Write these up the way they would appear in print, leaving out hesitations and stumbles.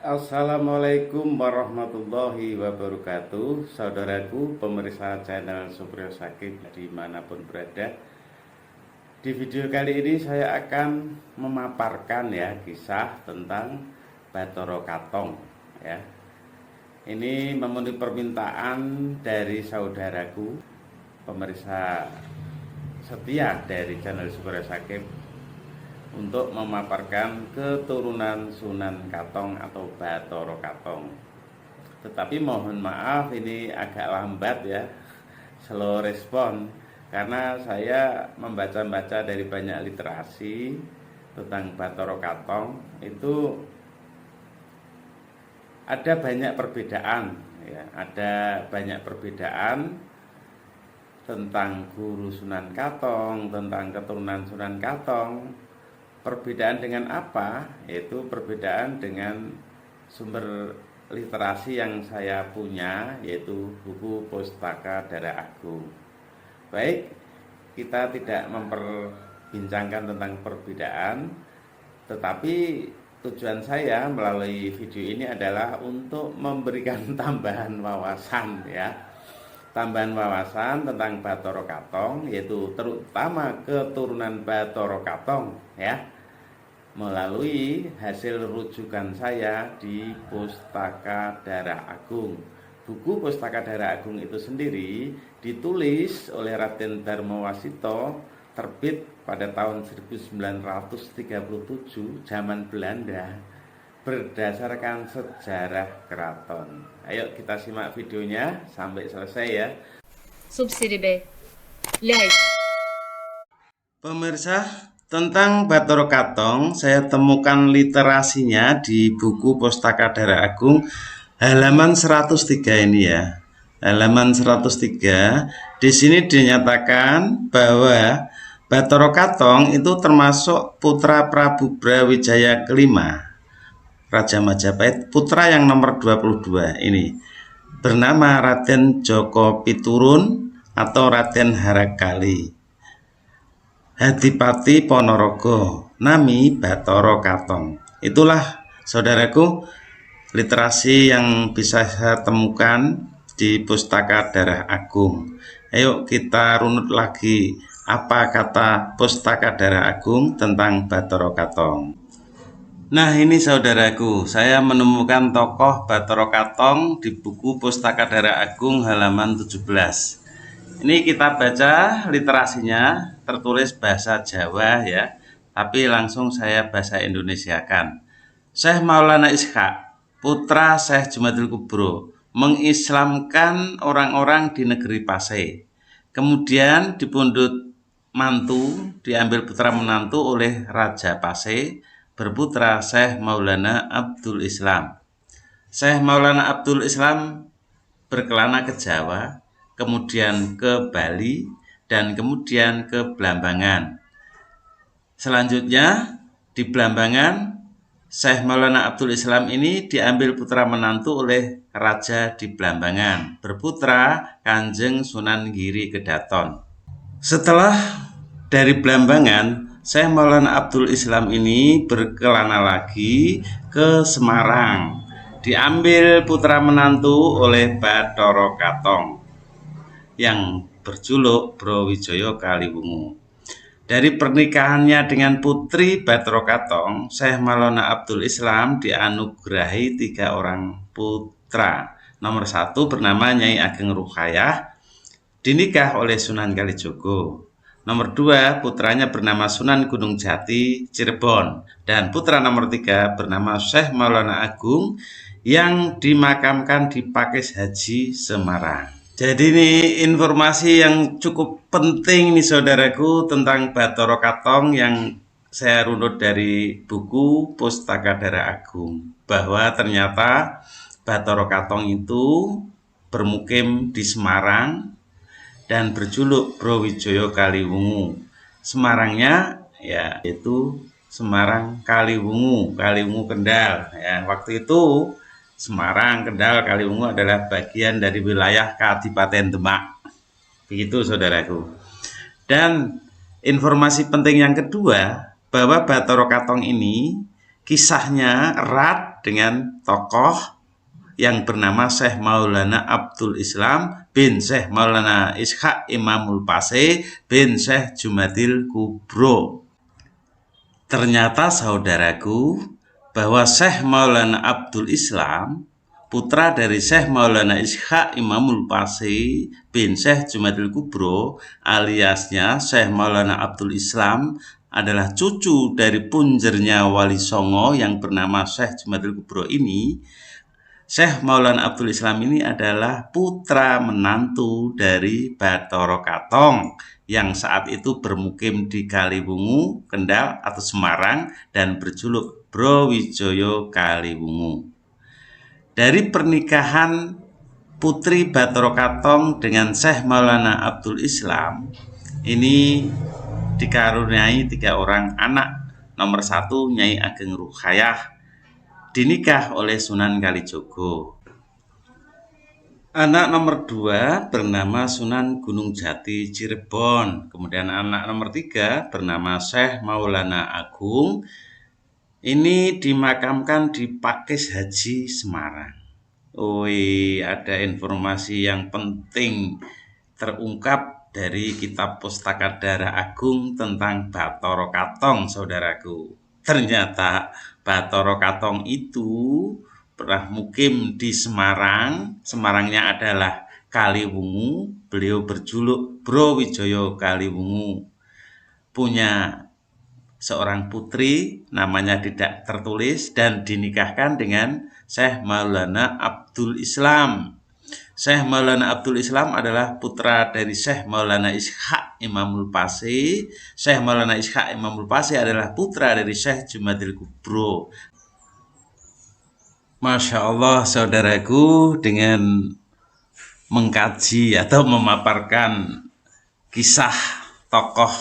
Assalamualaikum warahmatullahi wabarakatuh. Saudaraku pemirsa channel Supriyo Sakib dimanapun berada. Di video kali ini saya akan memaparkan kisah tentang Bathara Katong ya. Ini memenuhi permintaan dari saudaraku pemirsa setia dari channel Supriyo Sakib untuk memaparkan keturunan Sunan Katong atau Bathara Katong. Tetapi mohon maaf ini agak lambat ya, slow respon, karena saya membaca-baca dari banyak literasi tentang Bathara Katong. Itu ada banyak perbedaan ya, ada banyak perbedaan tentang guru Sunan Katong, tentang keturunan Sunan Katong. Perbedaan dengan apa? Yaitu perbedaan dengan sumber literasi yang saya punya, yaitu buku Pustaka Darah Agung. Baik, kita tidak memperbincangkan tentang perbedaan, tetapi tujuan saya melalui video ini adalah untuk memberikan tambahan wawasan ya. Tambahan wawasan tentang Bathara Katong, yaitu terutama keturunan Bathara Katong ya, melalui hasil rujukan saya di Pustaka Darah Agung. Buku Pustaka Darah Agung itu sendiri ditulis oleh Raden Darmawasito, terbit pada tahun 1937 zaman Belanda, berdasarkan sejarah keraton. Ayo kita simak videonya sampai selesai ya. Subsidi B. Like. Pemirsa, tentang Bathara Katong saya temukan literasinya di buku Pustaka Darah Agung halaman 103 ini ya. Halaman 103. Di sini dinyatakan bahwa Bathara Katong itu termasuk putra Prabu Brawijaya kelima, Raja Majapahit, putra yang nomor 22 ini, bernama Raden Joko Piturun atau Raden Harakali. Hadipati Ponorogo, nami Bathara Katong. Itulah saudaraku literasi yang bisa saya temukan di Pustaka Darah Agung. Ayo kita runut lagi apa kata Pustaka Darah Agung tentang Bathara Katong. Nah ini saudaraku, saya menemukan tokoh Bathara Katong di buku Pustaka Darah Agung halaman 17. Ini kita baca literasinya, tertulis bahasa Jawa ya, tapi langsung saya bahasa Indonesiakan. Syekh Maulana Ishaq, putra Syekh Jumadil Kubro, mengislamkan orang-orang di negeri Pasai. Kemudian dipundhut mantu, diambil putra menantu oleh Raja Pasai, berputra Syekh Maulana Abdul Islam. Syekh Maulana Abdul Islam berkelana ke Jawa, kemudian ke Bali, dan kemudian ke Blambangan. Selanjutnya di Blambangan, Syekh Maulana Abdul Islam ini diambil putra menantu oleh Raja di Blambangan, berputra Kanjeng Sunan Giri Kedaton. Setelah dari Blambangan, Syekh Maulana Abdul Islam ini berkelana lagi ke Semarang, diambil putra menantu oleh Bathara Katong yang berjuluk Brawijaya Kaliwungu. Dari pernikahannya dengan putri Bathara Katong, Syekh Maulana Abdul Islam dianugerahi 3 orang putra. Nomor 1 bernama Nyai Ageng Ruqayyah, dinikah oleh Sunan Kalijogo. Nomor 2 putranya bernama Sunan Gunung Jati Cirebon, dan putra nomor 3 bernama Syekh Maulana Agung yang dimakamkan di Pakis Haji Semarang. Jadi ini informasi yang cukup penting nih saudaraku tentang Bathara Katong yang saya runut dari buku Pustaka Darah Agung, bahwa ternyata Bathara Katong itu bermukim di Semarang dan berjuluk Brawijaya Kaliwungu. Semarangnya yaitu Semarang Kaliwungu, Kaliwungu Kendal ya. Waktu itu Semarang, Kendal, Kaliwungu adalah bagian dari wilayah Kadipaten Demak. Begitu saudaraku. Dan informasi penting yang kedua, bahwa Bathara Katong ini kisahnya erat dengan tokoh yang bernama Syekh Maulana Abdul Islam bin Syekh Maulana Ishaq Imamul Pase bin Syekh Jumadil Kubro. Ternyata saudaraku, bahwa Syekh Maulana Abdul Islam, putra dari Syekh Maulana Ishaq Imamul Pase bin Syekh Jumadil Kubro, aliasnya Syekh Maulana Abdul Islam, adalah cucu dari punjernya Wali Songo yang bernama Syekh Jumadil Kubro ini. Syekh Maulana Abdul Islam ini adalah putra menantu dari Bathara Katong yang saat itu bermukim di Kaliwungu, Kendal atau Semarang dan berjuluk Bro Wijoyo Kaliwungu. Dari pernikahan putri Bathara Katong dengan Syekh Maulana Abdul Islam ini dikaruniai 3 orang anak. Nomor 1 Nyai Ageng Ruqayyah, dinikah oleh Sunan Kalijogo. Anak nomor 2 bernama Sunan Gunung Jati Cirebon. Kemudian anak nomor 3 bernama Syekh Maulana Agung. Ini dimakamkan di Pakis Haji Semarang. Ada informasi yang penting terungkap dari kitab Pustaka Darah Agung tentang Bathara Katong, saudaraku. Ternyata Bathara Katong itu pernah mukim di Semarang. Semarangnya adalah Kaliwungu. Beliau berjuluk Bro Wijoyo Kaliwungu. Punya seorang putri, namanya tidak tertulis, dan dinikahkan dengan Syekh Maulana Abdul Islam. Syekh Maulana Abdul Islam adalah putra dari Syekh Maulana Ishaq Imamul Pase. Syekh Maulana Ishaq Imamul Pase adalah putra dari Syekh Jumadil Kubro. Masya Allah, saudaraku, dengan mengkaji atau memaparkan kisah tokoh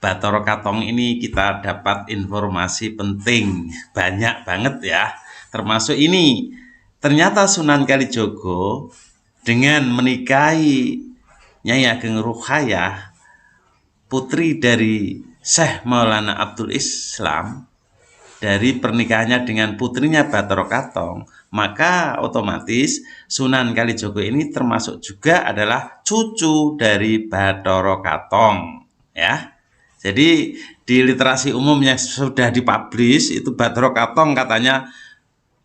Bathara Katong ini, kita dapat informasi penting banyak banget ya. Termasuk ini, ternyata Sunan Kalijogo dengan menikahi Nyai Ageng Ruqayyah, putri dari Syekh Maulana Abdul Islam, dari pernikahannya dengan putrinya Bathara Katong, maka otomatis Sunan Kalijogo ini termasuk juga adalah cucu dari Bathara Katong, ya. Jadi di literasi umum yang sudah dipublish itu Bathara Katong katanya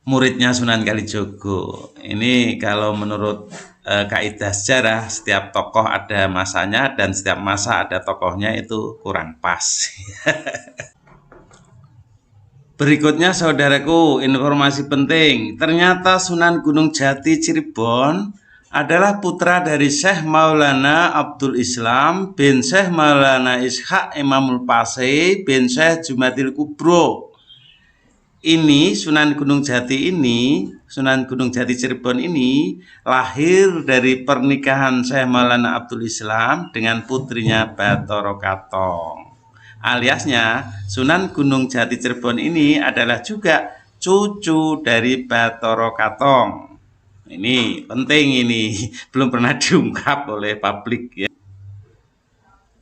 muridnya Sunan Kalijogo. Ini kalau menurut kaidah sejarah, setiap tokoh ada masanya dan setiap masa ada tokohnya, itu kurang pas. Berikutnya saudaraku, informasi penting. Ternyata Sunan Gunung Jati Cirebon adalah putra dari Syekh Maulana Abdul Islam bin Syekh Maulana Ishaq Imamul Pase bin Syekh Jumadil Kubro. Ini Sunan Gunung Jati Cirebon ini lahir dari pernikahan Syekh Maulana Abdul Islam dengan putrinya Bathara Katong. Aliasnya Sunan Gunung Jati Cirebon ini adalah juga cucu dari Bathara Katong. Ini penting, ini belum pernah diungkap oleh publik ya.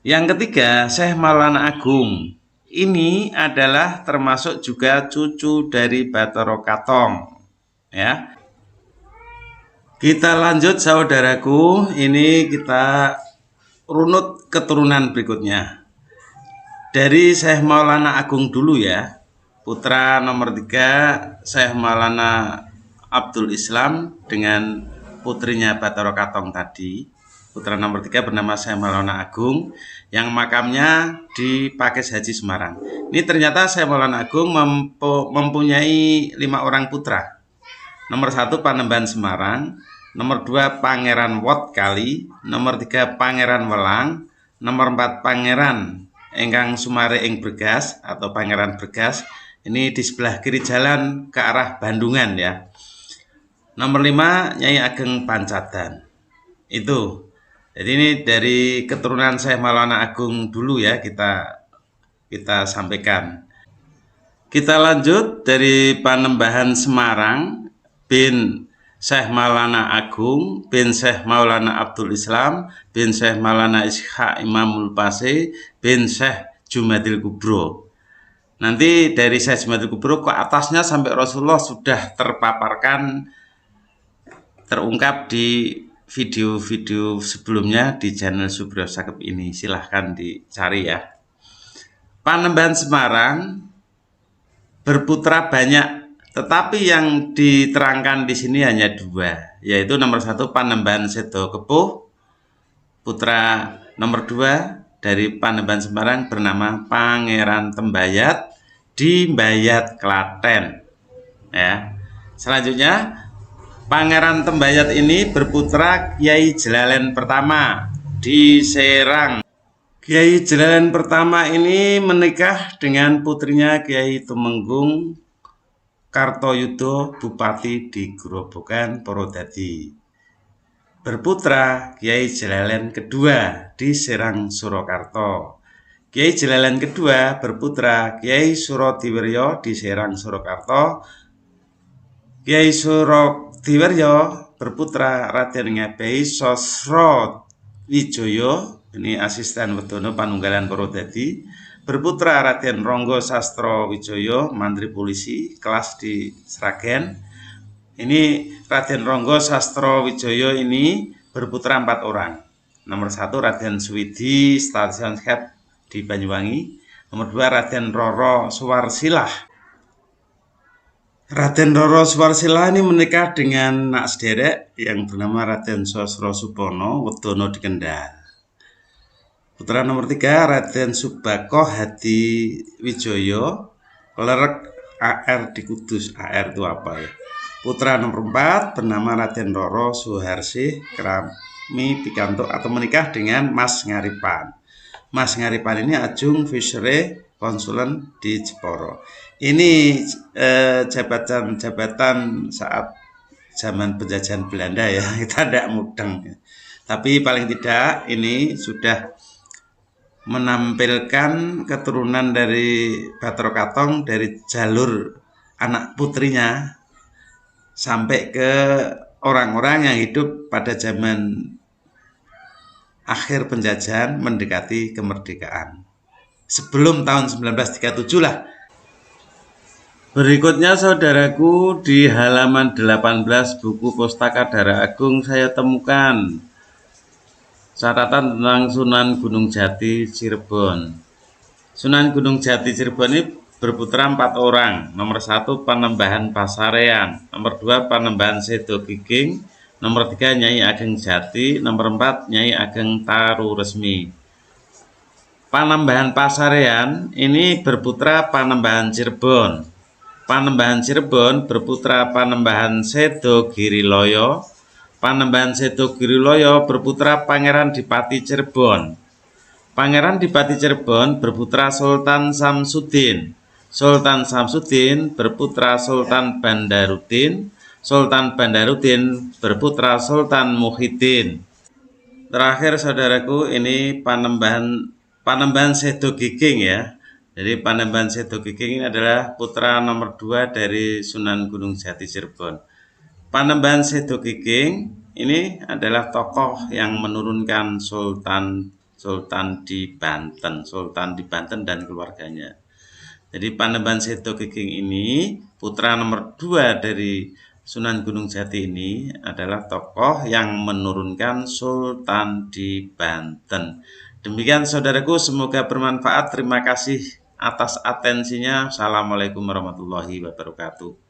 Yang ketiga, Syekh Maulana Agung. Ini adalah termasuk juga cucu dari Bathara Katong, ya. Kita lanjut saudaraku, ini kita runut keturunan berikutnya. Dari Syekh Maulana Agung dulu ya. Putra nomor 3 Syekh Maulana Abdul Islam dengan putrinya Bathara Katong tadi. Putra nomor 3 bernama Syekh Maulana Agung yang makamnya di Pakis Haji Semarang. Ini ternyata Syekh Maulana Agung mempunyai 5 orang putra. Nomor 1 Panembahan Semarang, nomor 2 Pangeran Wot Kali, nomor 3 Pangeran Welang, nomor 4 Pangeran Engkang Sumare ing Bergas atau Pangeran Bergas. Ini di sebelah kiri jalan ke arah Bandungan ya. Nomor 5 Nyai Ageng Pancadan. Itu. Jadi ini dari keturunan Syekh Maulana Agung dulu ya, kita sampaikan. Kita lanjut dari Panembahan Semarang bin Syekh Maulana Agung bin Syekh Maulana Abdul Islam bin Syekh Maulana Ishaq Imamul Pase bin Syekh Jumadil Kubro. Nanti dari Syekh Jumatil Kubro ke atasnya sampai Rasulullah sudah terpaparkan, terungkap di video-video sebelumnya di channel Subro Sakep ini. Silahkan dicari ya. Panembahan Semarang berputra banyak, tetapi yang diterangkan di sini hanya dua, yaitu nomor satu Panembahan Sedo Kepuh, putra nomor dua dari Panembahan Semarang bernama Pangeran Tembayat di Mbayat, Klaten. Ya. Selanjutnya Pangeran Tembayat ini berputra Kiai Jelalen pertama di Serang. Kiai Jelalen pertama ini menikah dengan putrinya Kiai Tumenggung Kartoyudo, Bupati di Grobogan, Purwodadi. Berputra Kiai Jelalen kedua di Serang, Surakarta. Kiai Jelalen kedua berputra Kiai Surodiwiryo di Serang, Surakarta. Kiai Surodiwiryo berputra Raden Ngebei Sosro Wijoyo, ini asisten Wedono Panunggalan Purwodadi, berputra Raden Ronggo Sastro Wijoyo, Mantri Polisi, kelas di Sragen. Ini Raden Ronggo Sastro Wijoyo ini berputra 4 orang. Nomor 1 Raden Suwidi, stasiun Head di Banyuwangi. Nomor 2 Raden Roro Suwarsilah. Raden Roro Suwarsilah ini menikah dengan nak sederek yang bernama Raden Sosro Supono, Wedono di Kendal. Putra nomor 3 Raden Subako Hadi Wijoyo, klerek AR di Kudus. AR itu apa ya? Putra nomor 4 bernama Raden Roro Suharsih Krami Pikanto atau menikah dengan Mas Ngaripan. Mas Ngaripan ini Ajung Fishery Konsulen di Jeporo. Ini jabatan-jabatan saat zaman penjajahan Belanda ya, kita tidak mudeng. Tapi paling tidak ini sudah menampilkan keturunan dari Bathara Katong dari jalur anak putrinya sampai ke orang-orang yang hidup pada zaman akhir penjajahan mendekati kemerdekaan. Sebelum tahun 1937 lah. Berikutnya saudaraku, di halaman 18 buku Pustaka Dara Agung saya temukan catatan tentang Sunan Gunung Jati Cirebon. Sunan Gunung Jati Cirebon ini berputra 4 orang. Nomor 1 Panembahan Pasarean, nomor 2 Panembahan Sedo Giging, nomor 3 Nyai Ageng Jati, nomor 4 Nyai Ageng Taru Resmi. Panembahan Pasarean ini berputra Panembahan Cirebon. Panembahan Cirebon berputra Panembahan Sedo Giriloyo. Panembahan Sedo Giriloyo berputra Pangeran Dipati Cirebon. Pangeran Dipati Cirebon berputra Sultan Samsudin. Sultan Samsudin berputra Sultan Bandarudin. Sultan Bandarudin berputra Sultan Muhyiddin. Terakhir saudaraku, ini Panembahan Sedo Giging ya. Jadi Panembahan Sedo Giging ini adalah putra nomor 2 dari Sunan Gunung Jati Cirebon. Panembahan Sedo Giging ini adalah tokoh yang menurunkan Sultan di Banten dan keluarganya. Jadi Panembahan Sedo Giging ini putra nomor 2 dari Sunan Gunung Jati ini adalah tokoh yang menurunkan Sultan di Banten. Demikian saudaraku, semoga bermanfaat. Terima kasih atas atensinya. Assalamualaikum warahmatullahi wabarakatuh.